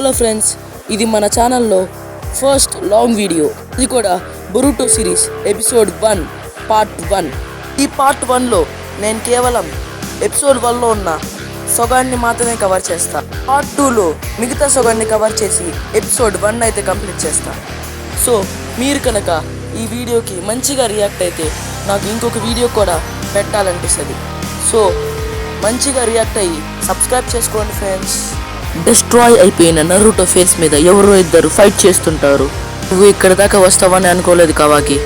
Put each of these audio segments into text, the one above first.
Hello friends, ఇది మన ఛానల్లో ఫస్ట్ లాంగ్ వీడియో. ఇది కూడా బొరుటో సిరీస్ ఎపిసోడ్ 1 పార్ట్ 1. ఈ పార్ట్ 1లో నేను కేవలం ఎపిసోడ్ 1లో ఉన్న సొగాన్ని మాత్రమే కవర్ చేస్తా. పార్ట్ 2లో మిగతా సొగాన్ని కవర్ చేసి ఎపిసోడ్ 1 అయితే కంప్లీట్ చేస్తా. సో మీరు కనుక ఈ వీడియోకి మంచిగా రియాక్ట్ అయితే నాకు ఇంకొక వీడియో కూడా పెట్టాలనిపిస్తుంది. సో మంచిగా రియాక్ట్ అయ్యి సబ్స్క్రైబ్ చేసుకోండి ఫ్రెండ్స్. డిస్ట్రాయ్ అయిపోయిన నరుటో ఫేస్ మీద ఎవరో ఇద్దరు ఫైట్ చేస్తుంటారు. నువ్వు ఇక్కడ దాకా వస్తావని అనుకోలేదు కవాకి.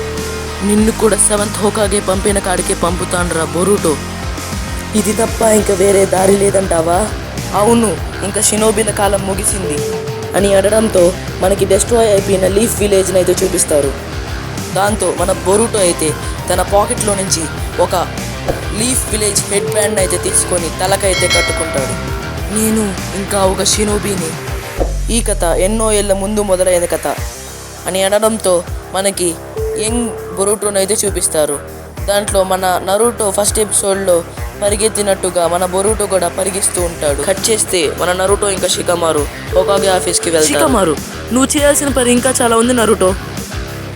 నిన్ను కూడా 7th హోకాగే పంపిన కాడికే పంపుతానురా బొరుటో. ఇది తప్ప ఇంకా వేరే దారి లేదంటావా? అవును, ఇంకా షినోబిల కాలం ముగిసింది అని అనడంతో మనకి డిస్ట్రాయ్ అయిపోయిన లీఫ్ విలేజ్ని అయితే చూపిస్తారు. దాంతో మన బొరుటో అయితే తన పాకెట్లో నుంచి ఒక లీఫ్ విలేజ్ హెడ్ బ్యాండ్ అయితే తీసుకొని తలకైతే కట్టుకుంటాడు. నేను ఇంకా ఒక షినోబిని. ఈ కథ ఎన్నో ఏళ్ళ ముందు మొదలైన కథ అని అనడంతో మనకి యంగ్ బొరుటోని అయితే చూపిస్తారు. దాంట్లో మన నరుటో ఫస్ట్ ఎపిసోడ్లో పరిగెత్తినట్టుగా మన బొరుటో కూడా పరిగిస్తూ ఉంటాడు. కట్ చేస్తే మన నరుటో ఇంకా షికమారు హోకాగే ఆఫీస్కి వెళ్తారు. షికమారు, నువ్వు చేయాల్సిన పని ఇంకా చాలా ఉంది నరుటో.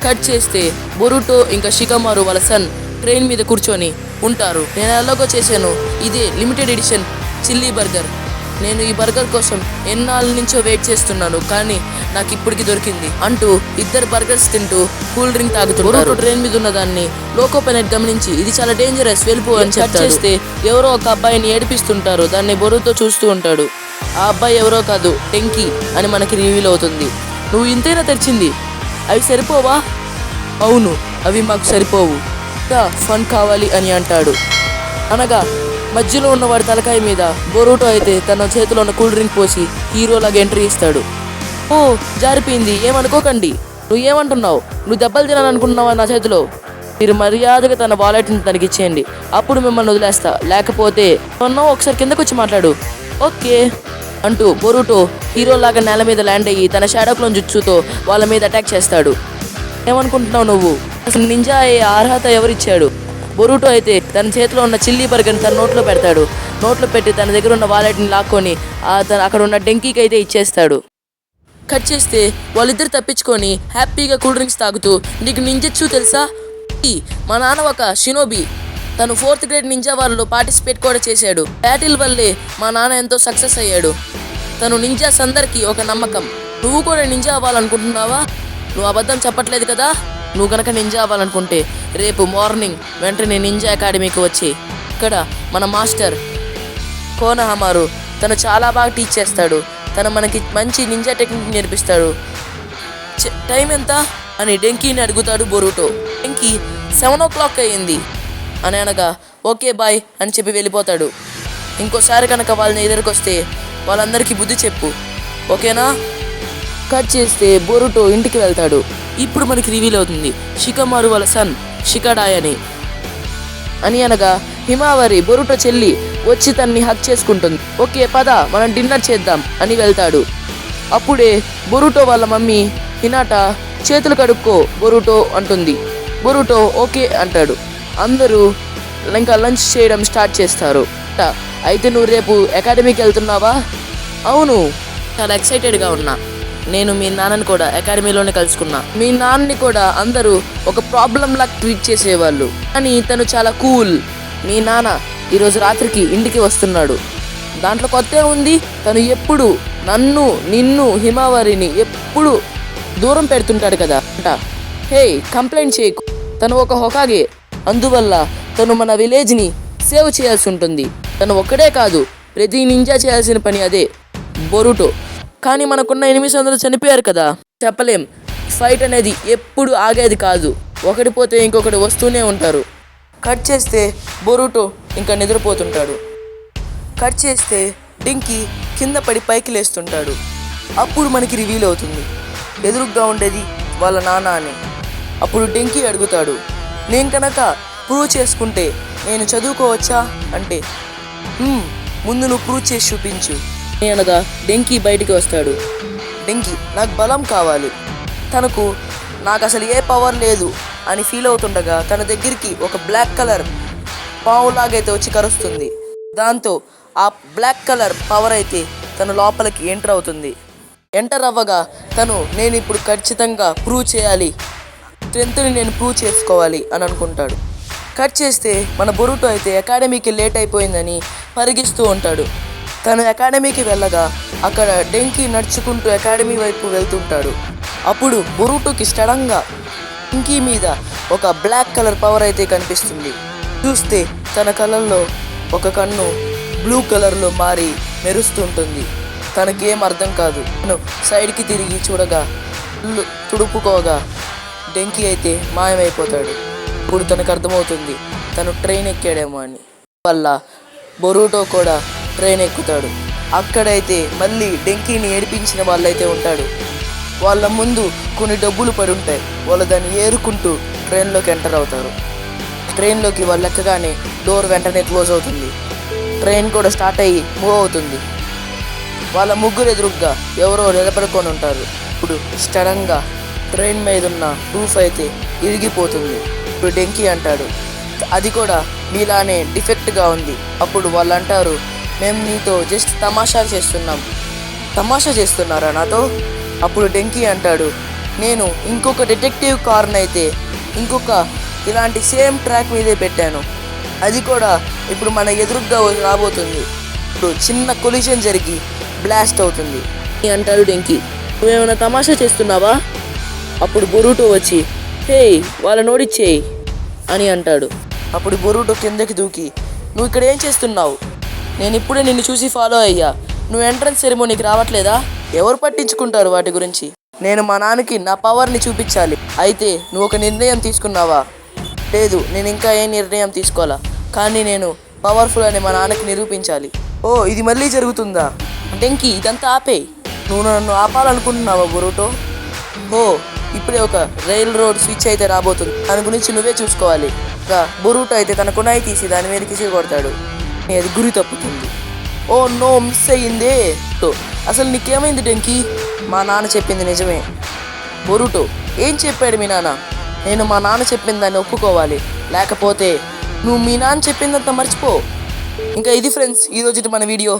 కట్ చేస్తే బొరుటో ఇంకా షికమారు వాళ్ళ సన్ ట్రైన్ మీద కూర్చొని ఉంటారు. నేను ఎలాగో చేశాను, ఇదే లిమిటెడ్ ఎడిషన్ చిల్లీ బర్గర్. నేను ఈ బర్గర్ కోసం ఎన్నాళ్ళ నుంచో వెయిట్ చేస్తున్నాను, కానీ నాకు ఇప్పటికి దొరికింది అంటూ ఇద్దరు బర్గర్స్ తింటూ కూల్ డ్రింక్ తాగుతున్నారు. ట్రైన్ మీద ఉన్న దాన్ని లోకో పైలట్ గమనించి ఇది చాలా డేంజరస్, వెళ్ళిపో అని చేస్తే ఎవరో ఒక అబ్బాయిని ఏడిపిస్తుంటారు. దాన్ని బొరుటో చూస్తూ ఉంటాడు. ఆ అబ్బాయి ఎవరో కాదు, టెంకీ అని మనకి రివీల్ అవుతుంది. నువ్వు ఇంతైనా తెరిచింది, అవి సరిపోవా? అవును, అవి మాకు సరిపోవు, ఫన్ కావాలి అని అంటాడు. అనగా మధ్యలో ఉన్న వాడి తలకాయ మీద బొరుటో అయితే తన చేతిలో ఉన్న కూల్ డ్రింక్ పోసి హీరోలాగా ఎంట్రీ ఇస్తాడు. ఓ జారిపోయింది, ఏమనుకోకండి. నువ్వు ఏమంటున్నావు? నువ్వు దెబ్బలు తినాలనుకుంటున్నావా నా చేతిలో? మీరు మర్యాదగా తన వాలెట్ని తనకి ఇచ్చేయండి, అప్పుడు మిమ్మల్ని వదిలేస్తా. లేకపోతే ఒకసారి కిందకు వచ్చి మాట్లాడు. ఓకే అంటూ బొరుటో హీరోలాగా నేల మీద ల్యాండ్ అయ్యి తన షాడో క్లోన్ జుట్సుతో వాళ్ళ మీద అటాక్ చేస్తాడు. ఏమనుకుంటున్నావు నువ్వు? అసలు నింజా అయ్యే అర్హత ఎవరిచ్చాడు? బొరుటో అయితే తన చేతిలో ఉన్న చిల్లీ బర్గర్ని తన నోట్లో పెడతాడు. నోట్లో పెట్టి తన దగ్గర ఉన్న వాలెట్ని లాక్కొని అక్కడ ఉన్న డెంకీకి అయితే ఇచ్చేస్తాడు. కట్ చేస్తే వాళ్ళిద్దరు తప్పించుకొని హ్యాపీగా కూల్ డ్రింక్స్ తాగుతూ, నీకు నింజచ్చు తెలుసా? మా నాన్న ఒక షినోబి, తను 4th గ్రేడ్ నింజా వారిలో పార్టిసిపేట్ కూడా చేశాడు. బ్యాటిల్ వల్లే మా నాన్న ఎంతో సక్సెస్ అయ్యాడు. తను నింజాస్ అందరికీ ఒక నమ్మకం. నువ్వు కూడా నింజా అవ్వాలనుకుంటున్నావా? నువ్వు అబద్ధం చెప్పట్లేదు కదా? నువ్వు కనుక నింజా అవ్వాలనుకుంటే రేపు మార్నింగ్ వెంటనే నింజా అకాడమీకి వచ్చి ఇక్కడ మన మాస్టర్ కోనహమారు తను చాలా బాగా టీచ్ చేస్తాడు. తను మనకి మంచి నింజా టెక్నిక్ నేర్పిస్తాడు. టైం ఎంత అని డెంకీని అడుగుతాడు బొరుటో. డెంకీ 7 o'clock అయ్యింది అని అనగా ఓకే బాయ్ అని చెప్పి వెళ్ళిపోతాడు. ఇంకోసారి కనుక వాళ్ళని ఎదురుకొస్తే వాళ్ళందరికీ బుద్ధి చెప్పు, ఓకేనా? కట్ చేస్తే బొరుటో ఇంటికి వెళ్తాడు. ఇప్పుడు మనకి రివీల్ అవుతుంది షికమారు వాళ్ళ సన్ షికడాయ్ అని అనగా హిమావరి బొరుటో చెల్లి వచ్చి తన్ని హక్ చేసుకుంటుంది. ఓకే పద మనం డిన్నర్ చేద్దాం అని వెళ్తాడు. అప్పుడే బొరుటో వాళ్ళ మమ్మీ హినాటా చేతులు కడుక్కో బొరుటో అంటుంది. బొరుటో ఓకే అంటాడు. అందరూ ఇంకా లంచ్ చేయడం స్టార్ట్ చేస్తారు. అయితే నువ్వు రేపు అకాడమీకి వెళ్తున్నావా? అవును, చాలా ఎక్సైటెడ్గా ఉన్నా. నేను మీ నాన్నని కూడా అకాడమీలోనే కలుసుకున్నా. మీ నాన్నని కూడా అందరూ ఒక ప్రాబ్లం లాగా ట్రీట్ చేసేవాళ్ళు, కానీ తను చాలా కూల్. మీ నాన్న ఈరోజు రాత్రికి ఇంటికి వస్తున్నాడు. దాంట్లో కొత్త ఉంది, తను ఎప్పుడు నిన్ను హిమావరిని ఎప్పుడు దూరం పెడుతుంటాడు కదా. హే కంప్లైంట్ చేయకు, తను ఒక హోకాగే, అందువల్ల తను మన విలేజ్ని సేవ్ చేయాల్సి ఉంటుంది. తను ఒక్కడే కాదు, ప్రతి నింజా చేయాల్సిన పని అదే బొరుటో. కానీ మనకున్న ఎనిమిస్ అందరూ చనిపోయారు కదా, చెప్పలేం. ఫైట్ అనేది ఎప్పుడు ఆగేది కాదు, ఒకటి పోతే ఇంకొకటి వస్తూనే ఉంటారు. కట్ చేస్తే బొరుటో ఇంకా నిద్రపోతుంటాడు. కట్ చేస్తే డింకీ కింద పడి పైకి లేస్తుంటాడు. అప్పుడు మనకి రివీల్ అవుతుంది ఎదురుగ్గా ఉండేది వాళ్ళ నాన్న అని. అప్పుడు డింకీ అడుగుతాడు, నేను కనుక ప్రూవ్ చేసుకుంటే నేను చదువుకోవచ్చా అంటే, ముందు నువ్వు ప్రూవ్ చేసి చూపించు అనగా డెంకీ బయటికి వస్తాడు. డెంకీ, నాకు బలం కావాలి. నాకు అసలు ఏ పవర్ లేదు అని ఫీల్ అవుతుండగా తన దగ్గరికి ఒక బ్లాక్ కలర్ పావులాగైతే వచ్చి కరుస్తుంది. దాంతో ఆ బ్లాక్ కలర్ పవర్ అయితే తన లోపలికి ఎంటర్ అవుతుంది. ఎంటర్ అవ్వగా తను నేను ఇప్పుడు ఖచ్చితంగా ప్రూవ్ చేయాలి, స్ట్రెంత్ని నేను ప్రూవ్ చేసుకోవాలి అని అనుకుంటాడు. కట్ చేస్తే మన బొరుటో అయితే అకాడమీకి లేట్ అయిపోయిందని పరిగిస్తూ ఉంటాడు. తను అకాడమీకి వెళ్ళగా అక్కడ డెంకీ నడుచుకుంటూ అకాడమీ వైపు వెళ్తుంటాడు. అప్పుడు బొరుటోకి సడన్గా డెంకీ మీద ఒక బ్లాక్ కలర్ పవర్ అయితే కనిపిస్తుంది. చూస్తే తన కళ్ళల్లో ఒక కన్ను బ్లూ కలర్లో మారి మెరుస్తుంటుంది. తనకేం అర్థం కాదు. తను సైడ్కి తిరిగి చూడగా తుడుపుకోగా డెంకీ అయితే మాయమైపోతాడు. ఇప్పుడు తనకు అర్థమవుతుంది తను ట్రైన్ ఎక్కాడేమో అని. వల్ల బొరుటో కూడా ట్రైన్ ఎక్కుతాడు. అక్కడైతే మళ్ళీ డెంకీని ఏడిపించిన వాళ్ళైతే ఉంటాడు. వాళ్ళ ముందు కొన్ని డబ్బులు పడి ఉంటాయి. వాళ్ళు దాన్ని ఏరుకుంటూ ట్రైన్లోకి ఎంటర్ అవుతారు. ట్రైన్లోకి వాళ్ళు ఎక్కగానే డోర్ వెంటనే క్లోజ్ అవుతుంది. ట్రైన్ కూడా స్టార్ట్ అయ్యి మూవ్ అవుతుంది. వాళ్ళ ముగ్గురు ఎదురుగ్గా ఎవరో నిలబడుకొని ఉంటారు. ఇప్పుడు సడన్గా ట్రైన్ మీద ఉన్న రూఫ్ అయితే ఇరిగిపోతుంది. ఇప్పుడు డెంకీ అంటాడు, అది కూడా మీలానే డిఫెక్ట్గా ఉంది. అప్పుడు వాళ్ళు అంటారు, మేము నీతో జస్ట్ తమాషా చేస్తున్నాం. తమాషా చేస్తున్నారా నాతో? అప్పుడు డెంకీ అంటాడు, నేను ఇంకొక డిటెక్టివ్ కార్ని అయితే ఇంకొక ఇలాంటి సేమ్ ట్రాక్ మీదే పెట్టాను. అది కూడా ఇప్పుడు మన ఎదురుగ్గా రాబోతుంది. ఇప్పుడు చిన్న కొలిషన్ జరిగి బ్లాస్ట్ అవుతుంది అంటాడు డెంకీ. నువ్వేమైనా తమాషా చేస్తున్నావా? అప్పుడు బొరుటో వచ్చి, హే వాళ్ళ నోడిచ్చేయి అని అంటాడు. అప్పుడు బొరుటో కిందకి దూకి, నువ్వు ఇక్కడ ఏం చేస్తున్నావు? నేను ఇప్పుడే నిన్ను చూసి ఫాలో అయ్యా. నువ్వు ఎంట్రన్స్ సెరమోనీకి రావట్లేదా? ఎవరు పట్టించుకుంటారు వాటి గురించి? నేను మా నాన్నకి నా పవర్ని చూపించాలి. అయితే నువ్వు ఒక నిర్ణయం తీసుకున్నావా? లేదు, నేను ఇంకా ఏ నిర్ణయం తీసుకోవాలా, కానీ నేను పవర్ఫుల్ అని మా నాన్నకి నిరూపించాలి. ఓ, ఇది మళ్ళీ జరుగుతుందా? డెంకీ, ఇదంతా ఆపేయి. నువ్వు నన్ను ఆపాలనుకుంటున్నావా బొరుటో? ఓ, ఇప్పుడే ఒక రైల్ రోడ్ స్విచ్ అయితే రాబోతుంది. దాని గురించి నువ్వే చూసుకోవాలి. ఇంకా బొరుటో అయితే తన కునాయి తీసి దాని మీద కిసిరి కొడతాడు. అది గురి తప్పుతుంది. ఓ నో, మిస్ అయ్యిందే. అసలు నీకేమైంది డెంకీ? మా నాన్న చెప్పింది నిజమే. బొరుటో, ఏం చెప్పాడు మీ నాన్న? నేను మా నాన్న చెప్పిన దాన్ని ఒప్పుకోవాలి, లేకపోతే నువ్వు మీ నాన్న చెప్పిందంతా మర్చిపో. ఇంకా ఇది ఫ్రెండ్స్ ఈరోజు మన వీడియో.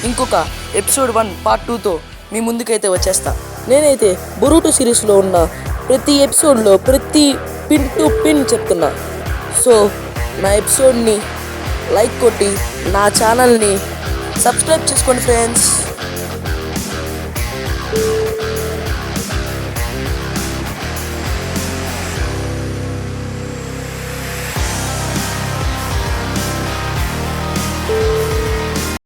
ఇంకొక ఎపిసోడ్ 1 పార్ట్ 2తో మీ ముందుకైతే వచ్చేస్తా. నేనైతే బొరుటో సిరీస్లో ఉన్న ప్రతి ఎపిసోడ్లో ప్రతి పిన్ టు పిన్ చెప్తున్నా. సో నా ఎపిసోడ్ని లైక్ కొట్టి నా ఛానల్ని సబ్స్క్రైబ్ చేసుకోండి ఫ్రెండ్స్.